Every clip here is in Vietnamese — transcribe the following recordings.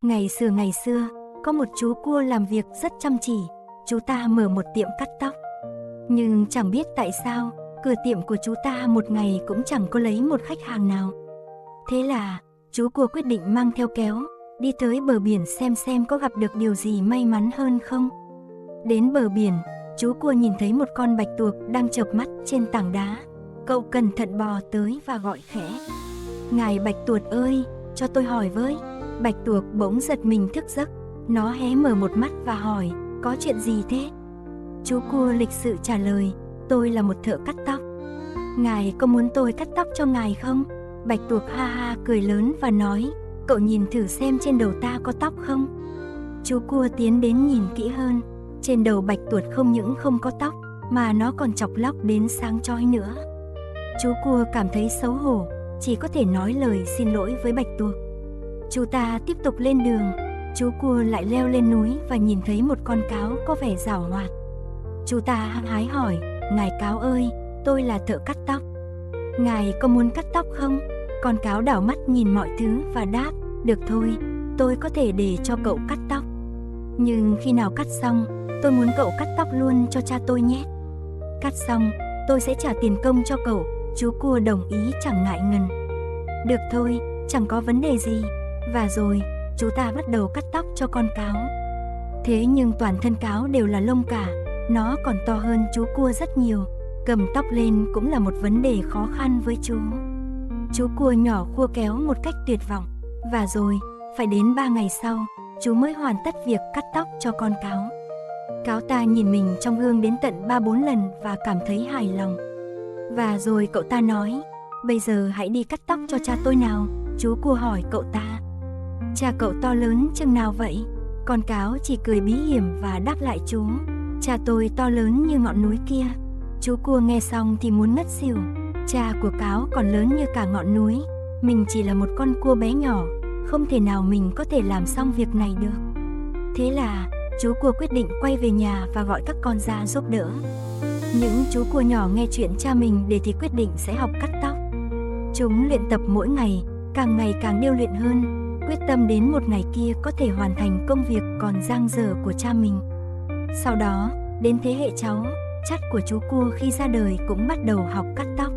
Ngày xưa, có một chú cua làm việc rất chăm chỉ, chú ta mở một tiệm cắt tóc. Nhưng chẳng biết tại sao, cửa tiệm của chú ta một ngày cũng chẳng có lấy một khách hàng nào. Thế là, chú cua quyết định mang theo kéo, đi tới bờ biển xem có gặp được điều gì may mắn hơn không. Đến bờ biển, chú cua nhìn thấy một con bạch tuộc đang chợp mắt trên tảng đá. Cậu cẩn thận bò tới và gọi khẽ: "Ngài bạch tuộc ơi, cho tôi hỏi với." Bạch tuộc bỗng giật mình thức giấc, nó hé mở một mắt và hỏi: "Có chuyện gì thế?" Chú cua lịch sự trả lời: "Tôi là một thợ cắt tóc. Ngài có muốn tôi cắt tóc cho ngài không?" Bạch tuộc ha ha cười lớn và nói: "Cậu nhìn thử xem trên đầu ta có tóc không?" Chú cua tiến đến nhìn kỹ hơn. Trên đầu bạch tuộc không những không có tóc, mà nó còn chọc lóc đến sáng chói nữa. Chú cua cảm thấy xấu hổ, chỉ có thể nói lời xin lỗi với bạch tuộc. Chú ta tiếp tục lên đường. Chú cua lại leo lên núi và nhìn thấy một con cáo có vẻ giảo hoạt. Chú ta hăng hái hỏi: "Ngài cáo ơi, tôi là thợ cắt tóc. Ngài có muốn cắt tóc không?" Con cáo đảo mắt nhìn mọi thứ và đáp: "Được thôi, tôi có thể để cho cậu cắt tóc. Nhưng khi nào cắt xong, tôi muốn cậu cắt tóc luôn cho cha tôi nhé. Cắt xong, tôi sẽ trả tiền công cho cậu." Chú cua đồng ý chẳng ngại ngần. "Được thôi, chẳng có vấn đề gì." Và rồi, chú ta bắt đầu cắt tóc cho con cáo. Thế nhưng toàn thân cáo đều là lông cả, nó còn to hơn chú cua rất nhiều. Cầm tóc lên cũng là một vấn đề khó khăn với chú. Chú cua nhỏ khua kéo một cách tuyệt vọng. Và rồi, phải đến 3 ngày sau, chú mới hoàn tất việc cắt tóc cho con cáo. Cáo ta nhìn mình trong gương đến tận 3-4 lần và cảm thấy hài lòng. Và rồi cậu ta nói: "Bây giờ hãy đi cắt tóc cho cha tôi nào." Chú cua hỏi cậu ta: "Cha cậu to lớn chừng nào vậy?" Con cáo chỉ cười bí hiểm và đáp lại chú: "Cha tôi to lớn như ngọn núi kia." Chú cua nghe xong thì muốn ngất xỉu. Cha của cáo còn lớn như cả ngọn núi. Mình chỉ là một con cua bé nhỏ, không thể nào mình có thể làm xong việc này được. Thế là chú cua quyết định quay về nhà và gọi các con ra giúp đỡ. Những chú cua nhỏ nghe chuyện cha mình để thì quyết định sẽ học cắt tóc. Chúng luyện tập mỗi ngày càng điêu luyện hơn, quyết tâm đến một ngày kia có thể hoàn thành công việc còn dang dở của cha mình. Sau đó, đến thế hệ cháu, chắt của chú cua khi ra đời cũng bắt đầu học cắt tóc.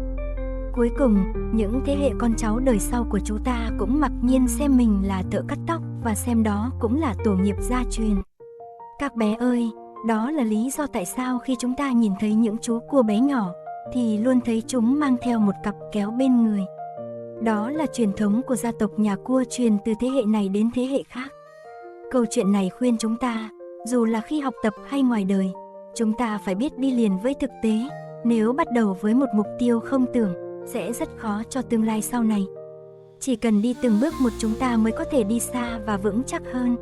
Cuối cùng, những thế hệ con cháu đời sau của chú ta cũng mặc nhiên xem mình là thợ cắt tóc và xem đó cũng là tổ nghiệp gia truyền. Các bé ơi, đó là lý do tại sao khi chúng ta nhìn thấy những chú cua bé nhỏ thì luôn thấy chúng mang theo một cặp kéo bên người. Đó là truyền thống của gia tộc nhà cua truyền từ thế hệ này đến thế hệ khác. Câu chuyện này khuyên chúng ta, dù là khi học tập hay ngoài đời, chúng ta phải biết đi liền với thực tế. Nếu bắt đầu với một mục tiêu không tưởng, sẽ rất khó cho tương lai sau này. Chỉ cần đi từng bước một chúng ta mới có thể đi xa và vững chắc hơn.